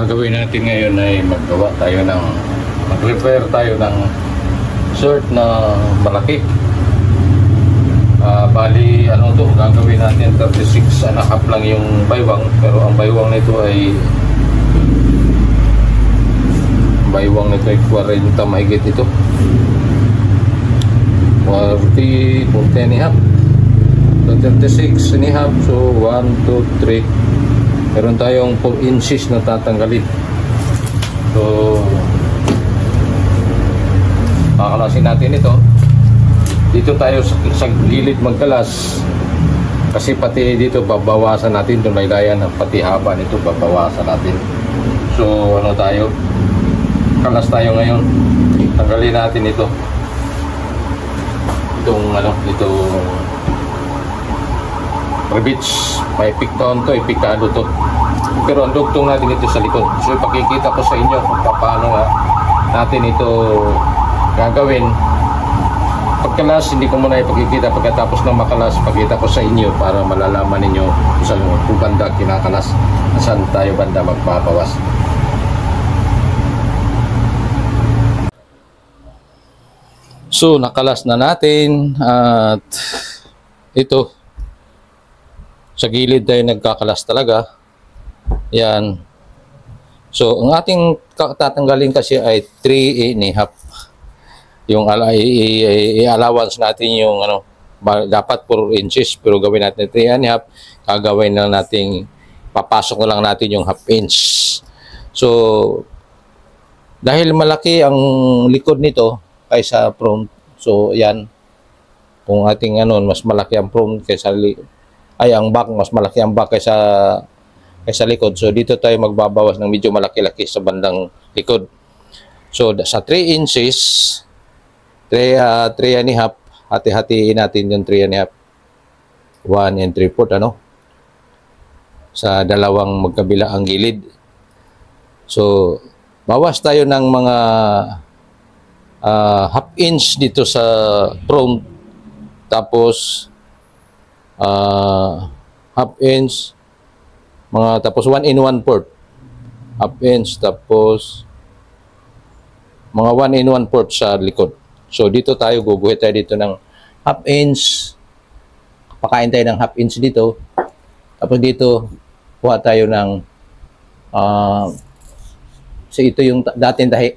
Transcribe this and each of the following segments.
gagawin natin ngayon ay mag-repair tayo ng shirt na malaki. Bali gagawin natin 36 and a half lang yung baywang, pero ang baywang nito ay 40 mahigit ito. 40 and a half. So 36 and a half. So 1, 2, 3. Meron tayong 4 inches na tatanggalin. So kakalasin natin ito. Dito tayo sa gilid magkalas. Kasi pati dito babawasan natin itong laylayan, pati haba nito babawasan natin. So tayo? Kalas tayo ngayon. Tanggalin natin ito. Itong rivets. May pikton to, pikado to. Pero ang dugtong natin ito sa likod. So ipakikita ko sa inyo kung paano natin ito gagawin. Pagkalas, hindi ko muna ipakikita. Pagkatapos ng makalas, pakita ko sa inyo para malalaman ninyo kung banda kinakalas, saan tayo banda magpapawas. So nakalas na natin at ito sa gilid tayo nagkakalas talaga. Yan. So ang ating tatanggalin kasi ay 3 and a half. Yung allowance natin yung dapat 4 inches pero gawin natin 3 and a half. Gagawin na natin, papasok na lang natin yung half inch. So dahil malaki ang likod nito kaysa front, so yan, kung ating mas malaki ang front kaysa ang back, mas malaki ang back kaysa likod. So dito tayo magbabawas ng medyo malaki-laki sa bandang likod. So sa 3 inches 3 and a half, hati-hatiin natin yung 3 and a half, 1 and 3/4 sa dalawang magkabila ang gilid. So bawas tayo ng mga half inch dito sa front, tapos half inch, tapos 1 and 1/4 half inch, tapos mga 1 and 1/4 sa likod. So dito tayo, guguhit tayo dito ng half inch, pakain tayo ng half inch dito, tapos dito kuha tayo ng so ito yung dating tahi.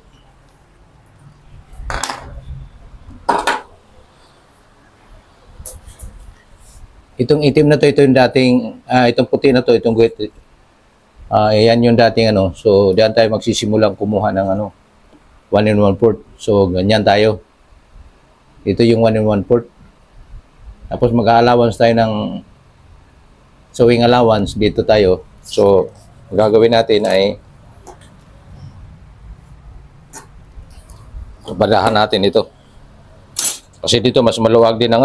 Itong itim na to, ito yung dating, itong puti na to, itong guhit. Yan yung dating So diyan tayo magsisimulang kumuha ng 1 and 1/4. So ganyan tayo. Ito yung 1 and 1/4. Tapos mag-allowance tayo ng sewing allowance dito tayo. So gagawin natin ay badahan natin ito. Kasi dito mas maluwag din ng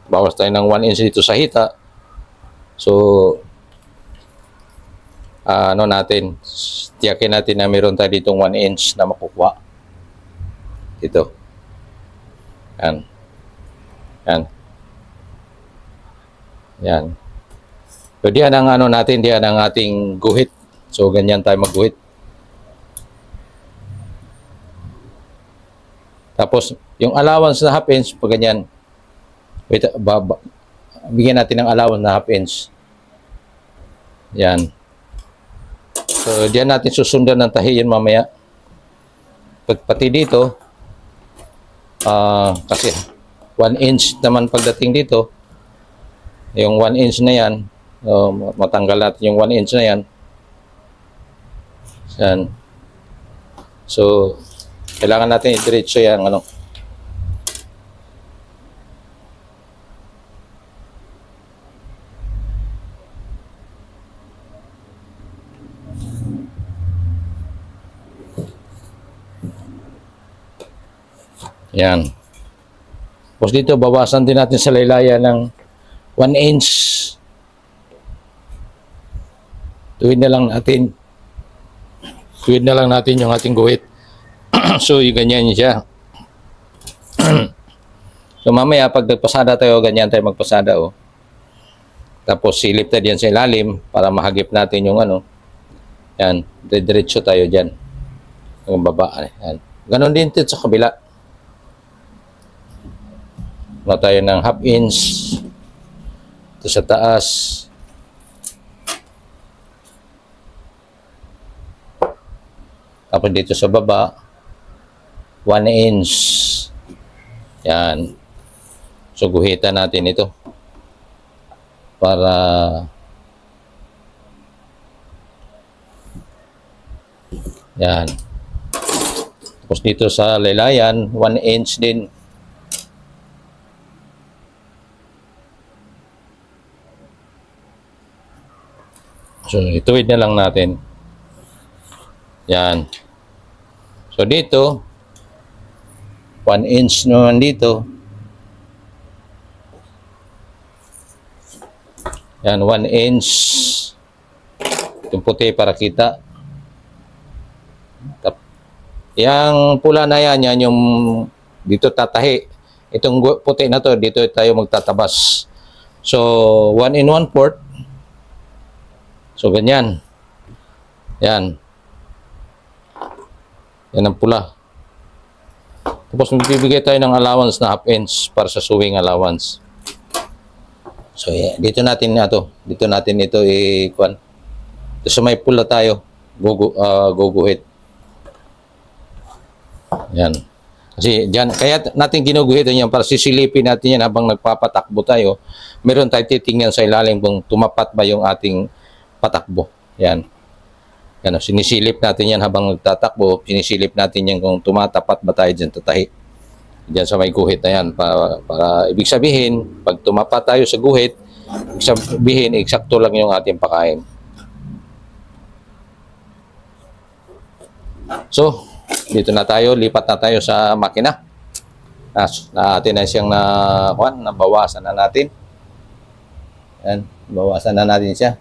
bawas tayo ng 1 inch dito sa hita. So natin, tiyakin natin na meron tayo ditong 1 inch na makukuha dito. Yan. Yan. Yan. So diyan ang natin, diyan ang ating guhit. So ganyan tayo magguhit. Tapos yung allowance na half inch, pag ganyan, bigyan natin ng allowance na half inch. Yan. So diyan natin susundan ng tahi yun mamaya. Pati dito, kasi 1 inch naman pagdating dito, yung 1 inch na yan, matanggal natin yung 1 inch na yan. Yan. So kailangan natin i-diretso yan yan. Tapos dito bawasan din natin sa laylayan ng 1 inch. Tuwid na lang natin yung ating guhit. So yung ganyan siya. So mamaya pag nagpasada tayo, ganyan tayo magpasada Tapos silip tayo diyan sa ilalim para mahagip natin yung Yan, diretso tayo dyan. Ang baba. Yan. Ganon din dito sa kabila. Na tayo ng 1/2 inch. Ito sa taas. Tapos dito sa baba, 1 inch. Yan. So, guhitan natin ito. Para yan. Tapos dito sa laylayan, 1 inch din. So, ituwid na lang natin. Yan. So, dito, 1 inch naman dito. Yan, 1 inch. Itong puti para kita. Yang pula na yan, yan yung dito tatahi. Itong puti na to, dito tayo magtatabas. So, 1 1/4. So, ganyan. Yan. Yan ang pula. Tapos, magbibigay tayo ng allowance na 1/2 inch para sa sewing allowance. So, yeah, dito natin Dito natin ito i-kuan. Ito sa may pula tayo. Guguhit. Yan. Kasi dyan, kaya natin ginuguhitan yan para sisilipin natin yan habang nagpapatakbo tayo. Meron tayo titingnan sa ilalim kung tumapat ba yung ating patakbo. Yan. Yan, sinisilip natin yan habang nagtatakbo. Sinisilip natin yan kung tumatapat ba tayo dyan tatahi. Dyan sa may guhit na yan. Para ibig sabihin, pag tumapat tayo sa guhit, ibig sabihin, eksakto lang yung ating pakain. So, dito na tayo, lipat na tayo sa makina. Atin na siyang nabawasan na natin. Yan, bawasan na natin siya.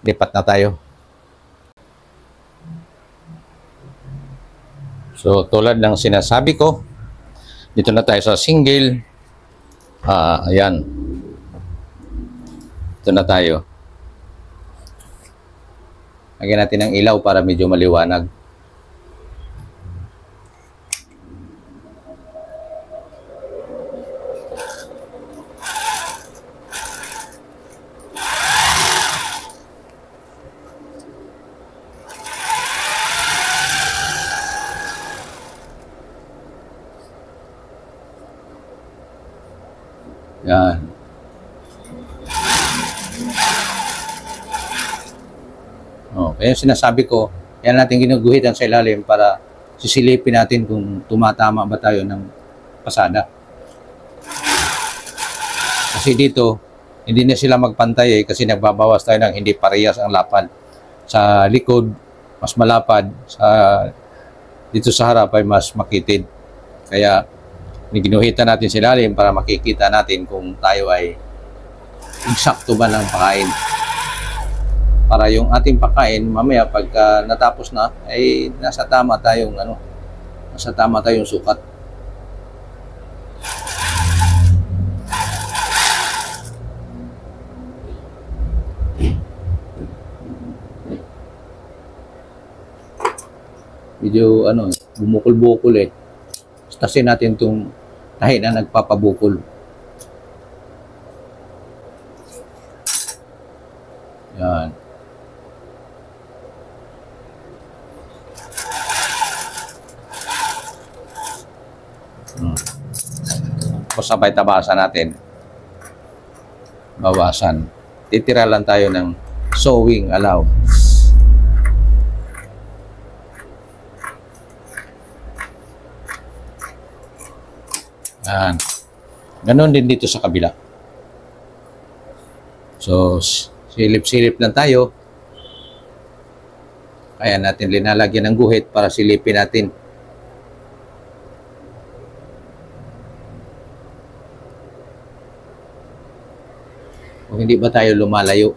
Lipat na tayo. So, tulad ng sinasabi ko, dito na tayo sa single. Ayan. Dito na tayo. Lagyan natin ng ilaw para medyo maliwanag. Yan. Kaya sinasabi ko, yan natin ginuguhitan sa ilalim para sisilipin natin kung tumatama ba tayo ng pasada. Kasi dito, hindi na sila magpantay kasi nagbabawas tayo ng hindi parehas ang lapad. Sa likod, mas malapad. Dito sa harap ay mas makitid. Kaya, ginuhitan natin sa ilalim para makikita natin kung tayo ay eksakto ba ng pakain. Para yung ating pakain mamaya pagka natapos na ay nasa tama tayong sukat. Medyo bumukol-bukol eh. Tasin natin itong tahi na nagpapabukol. Yan. Tapos sabay tabasan natin. Bawasan. Titira lang tayo ng sewing allowance. Yan. Ganon din dito sa kabila. So, silip-silip lang tayo. Kaya natin linalagyan ng guhit para silipin natin. Kung hindi ba tayo lumalayo.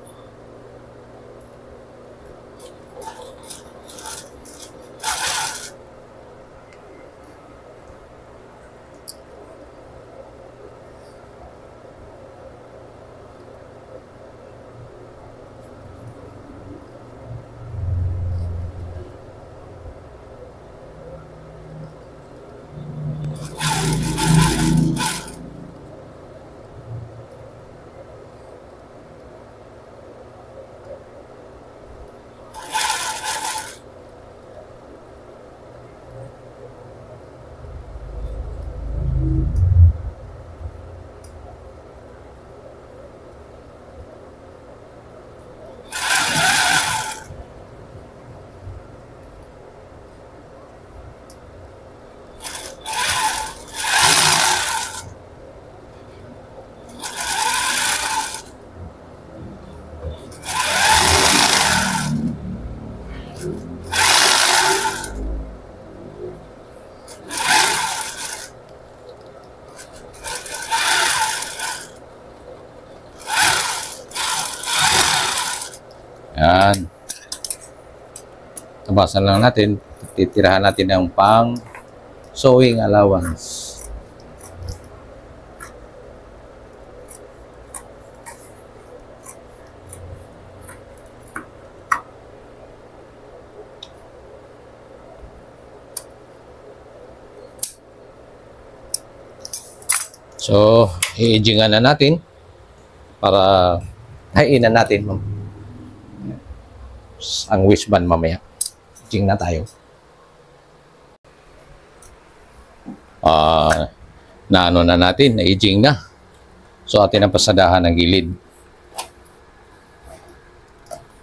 Yan. Tabasan lang natin. Titirahan natin ng pang sewing allowance. So, i-edgingan na natin para hainan natin ang waistband mamaya. Edging na tayo. Na-ano na natin, na-edging na. So, atin ang pasadahan ng gilid.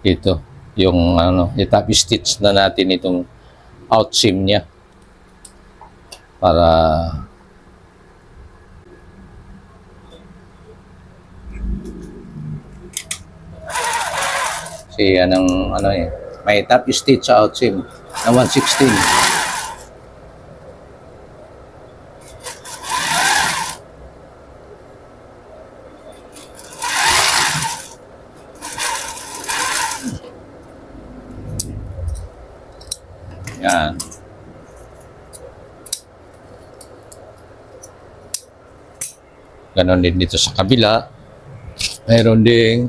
Ito, yung i-top stitch na natin itong outseam niya. Para kasi yan ang may top stitch sa outseam na 116. Yan. Ganon din dito sa kabila. Mayroon ding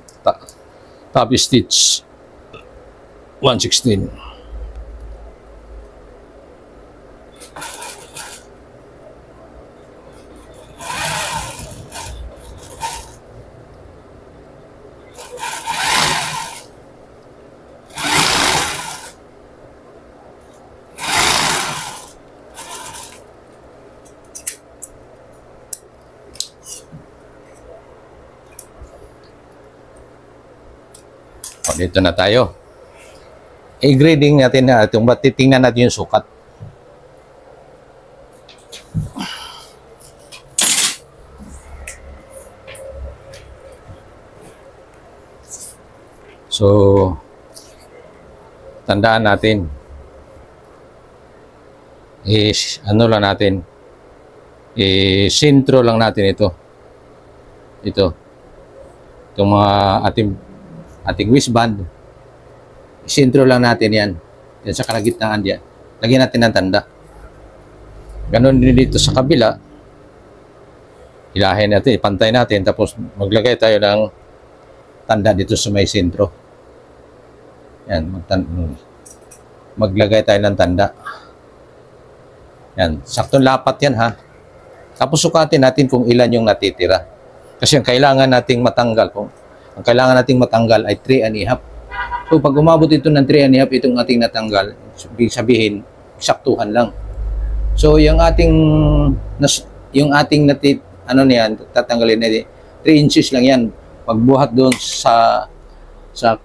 top stitch 116. Dito na tayo. I-grading natin na itong titingnan natin yung sukat. So, tandaan natin. Ano lang natin. Sintro lang natin ito. Ito. Itong mga ating waistband, sintro lang natin yan. Yan sa kalagitnaan diyan. Lagyan natin ng tanda. Ganon din dito sa kabila. Hilahin natin, ipantay natin, tapos maglagay tayo ng tanda dito sa may sintro. Yan, maglagay tayo ng tanda. Yan, saktong lapat yan ha. Tapos sukatin natin kung ilan yung natitira. Kasi ang kailangan nating matanggal, ang kailangan nating matanggal ay 3.5. So, pag umabot ito ng 3.5, itong ating natanggal, sabihin, eksaktuhan lang. So, yung ating tatanggalin na 3 inches lang yan. Pagbuhat doon sa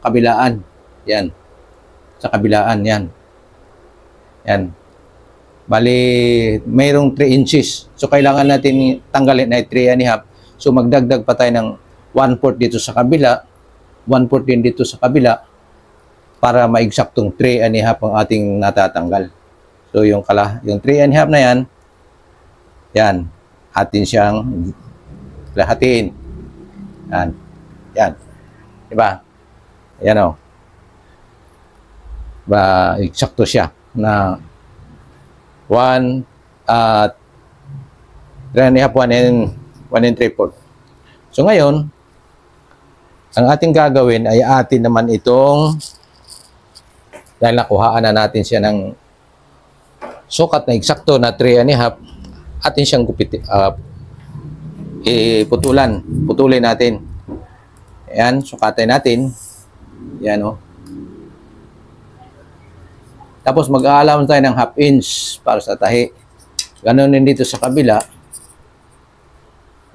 kabilaan. Yan. Sa kabilaan, yan. Yan. Bali, mayroong 3 inches. So, kailangan natin tanggalin ay 3.5. So, magdagdag pa tayo ng 1/4 dito sa kabila, 1/4 din dito sa kabila para maigsaktong 3.5 ang ating natatanggal. So yung 3.5 na yan, atin siyang lahatiin. Yan. Yan. Diba? Yan o. Ba, eksakto siya na 1 at 3.5, 1 and 3/4. So ngayon, ang ating gagawin ay atin naman itong, dahil nakuhaan na natin siya ng sukat na eksakto na 3.5, atin siyang putulin natin. Ayan, sukatan natin. Ayan o. Tapos mag-aalaman tayo ng 1/2 inch para sa tahi. Ganon din dito sa kabila.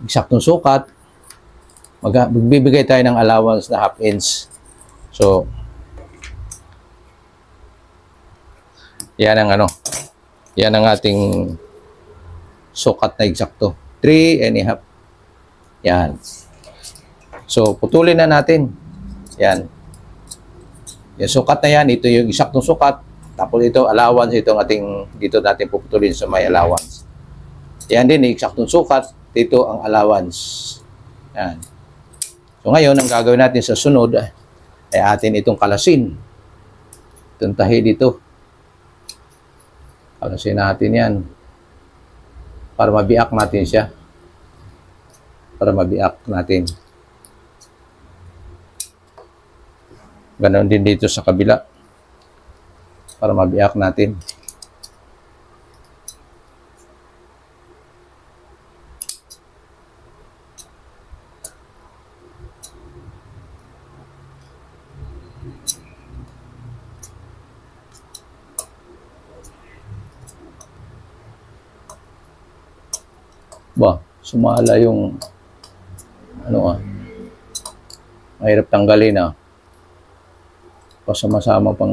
Eksaktong sukat. Magbibigay tayo ng allowance na 1/2 inch. So, yan ang yan ang ating sukat na eksakto. 3.5. Yan. So, putulin na natin. Yan. Yung sukat na yan, ito yung eksaktong sukat. Tapos ito, allowance, itong dito natin puputulin sa may allowance. Yan din, eksaktong sukat. Dito ang allowance. Yan. So ngayon, ang gagawin natin sa sunod ay atin itong kalasin. Itong tahi dito. Kalasin natin yan. Para mabiak natin siya. Para mabiak natin. Ganon din dito sa kabila. Para mabiak natin. Ba, sumala yung mahirap tanggalin pasama-sama pang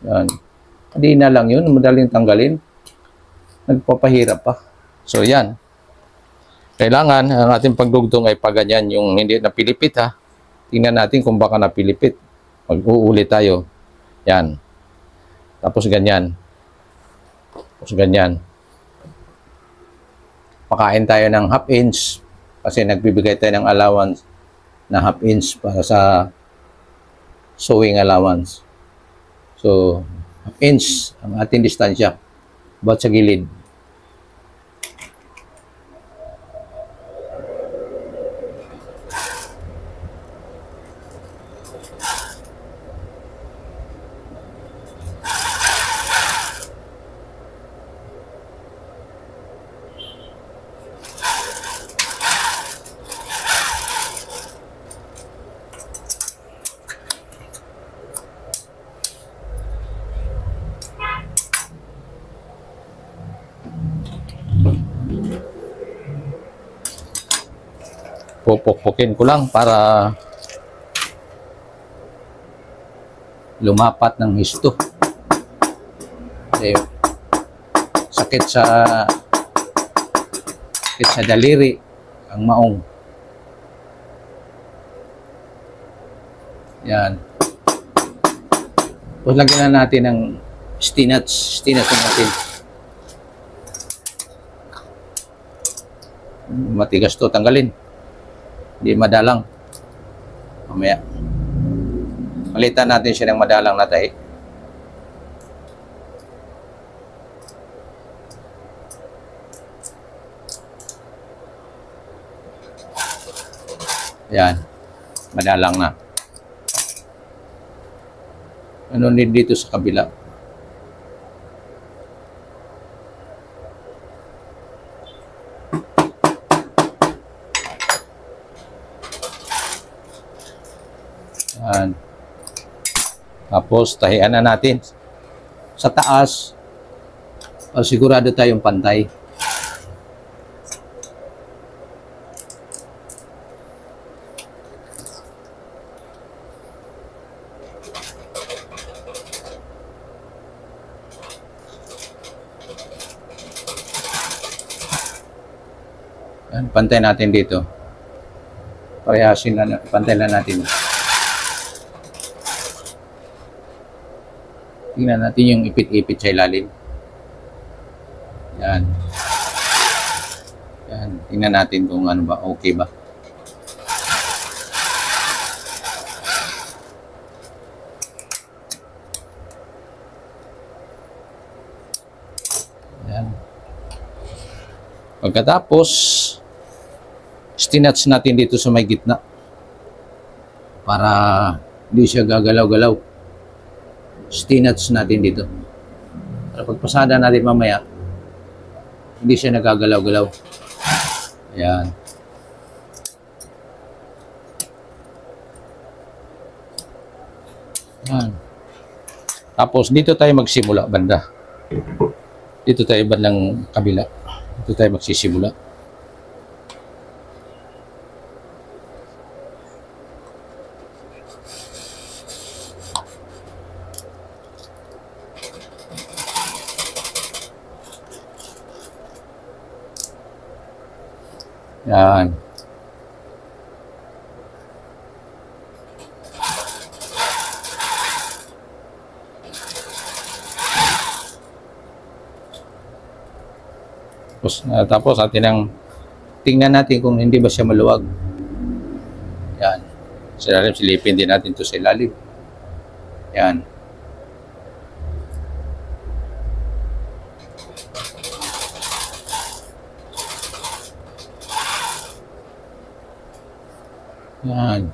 yan. Hindi na lang yun, madaling tanggalin. Nagpapahirap pa. So yan. Kailangan ang ating pagdugtong ay paganyan yung hindi napilipit Tingnan natin kung baka napilipit. Mag-uulit tayo. Yan. Tapos ganyan. Tapos ganyan. Pakain tayo ng half inch kasi nagbibigay tayo ng allowance na half inch para sa sewing allowance. So, half inch ang ating distansya about sa gilid. Pupukpukin ko lang para lumapat ng histo. Kasi sakit sa daliri ang maong. Yan. Tapos lagyan na natin ng stinats. Stinats natin. Matigas to, tanggalin. Hindi madalang. Mamaya. Palitan natin siya ng madalang na tahi. Yan. Madalang na. Ano din dito sa kabila? Yan. Tapos, tahian na natin. Sa taas, sigurado tayong pantay. Yan, pantay natin dito. Parehasin na, pantay na natin. Tingnan natin yung ipit-ipit sa ilalim. Yan. Yan. Tingnan natin kung ano ba, okay ba. Yan. Pagkatapos, stinats natin dito sa may gitna para hindi siya gagalaw-galaw. Stinats natin dito. Para pagpasada natin mamaya, hindi siya nagagalaw-galaw. Ayan. Ayan. Tapos dito tayo magsimula banda. Dito tayo bandang kabila. Dito tayo magsisimula. Yan. Tapos atin ang tingnan natin kung hindi ba siya maluwag. Yan. Sa ilalim, silipin din natin to sa ilalim. Yan. Yan.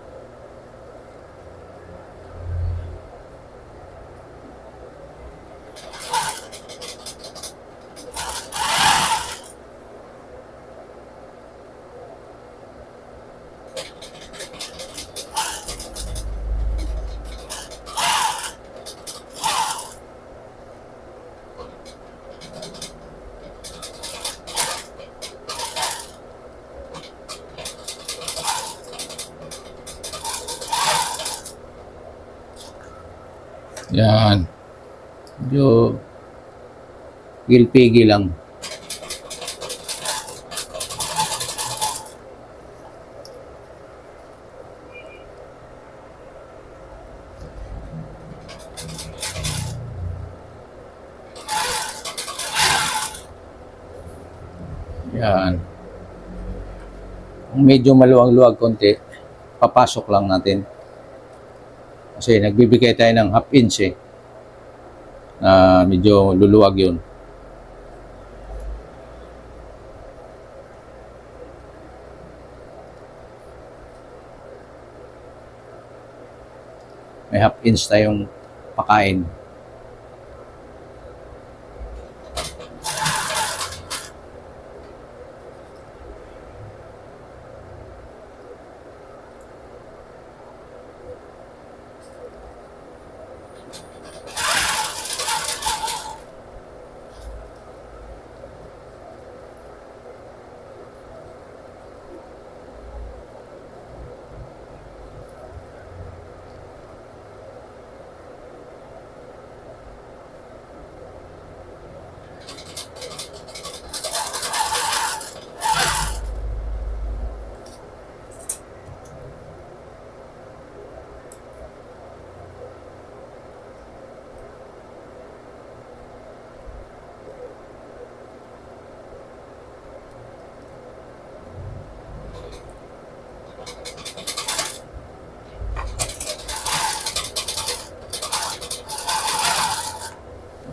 Yan. Medyo pigil-pigil lang. Yan. Medyo maluwag-luwag konti, papasok lang natin. Kasi nagbibigay tayo ng half inch na medyo luluwag yun. May half inch tayong pakain.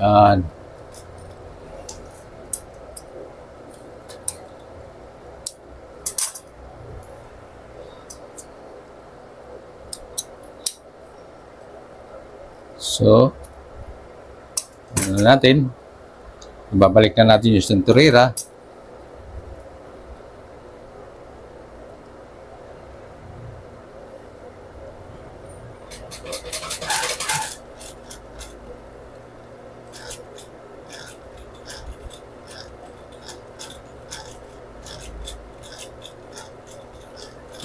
Yan. So, ano natin? Ibabalik na natin yung senturera.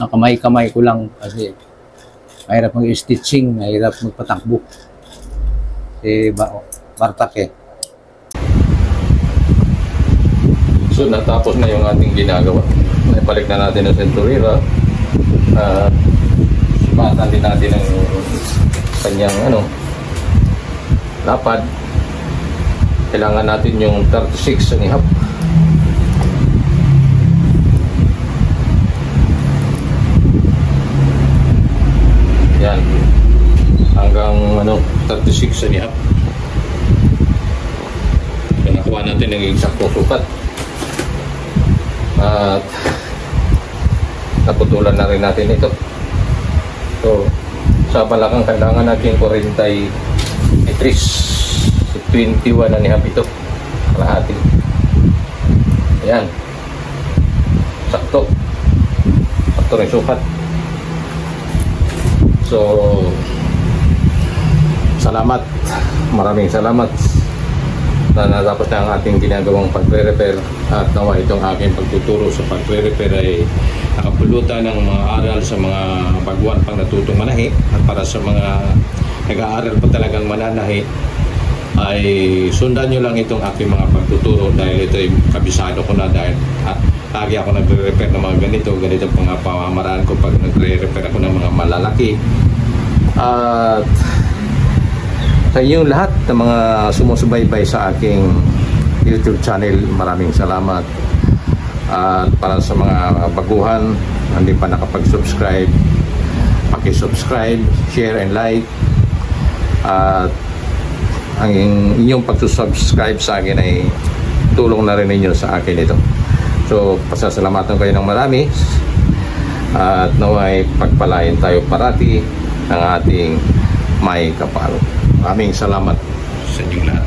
Kamay-kamay ko lang kasi mahirap mag-stitching, mahirap magpatakbo. Bartak So natapos na yung ating ginagawa. Naibalik na natin ang senturera. Sumatan din natin ang kanyang lapad. Kailangan natin yung 36 ang ihap. Yan. Hanggang 36 ang ihap. Nakuha natin ang eksaktong sukat. At naputulan na rin natin ito. So, sa balakang kailangan natin 43. 21 na nihap ito. Kalahati. Ayan. Sakto. Sakto rin sukat. So, salamat. Maraming salamat na natapos na ang ating ginagawang pagre-repair at nawa itong aking pagtuturo sa pagre-repair ay nakapulutan ng mga aral sa mga baguhan pang natutong manahi at para sa mga nag-aaral pa talagang mananahi ay sundan nyo lang itong aking mga pagtuturo dahil ito ay kabisado ko na dahil lagi ako nagre-repair ng mga ganito pa nga pamamaraan ko pag nagre-repair ako ng mga malalaki. At sa inyong lahat ng mga sumusubaybay sa aking YouTube channel, maraming salamat. At para sa mga baguhan, hindi pa nakapag-subscribe, paki-subscribe, share and like. At ang inyong pagsusubscribe sa akin ay tulong na rin ninyo sa akin ito. So, pasasalamatan kayo ng marami at naway pagpalain tayo parati ng ating may kapal. Maraming salamat sa inyo lahat.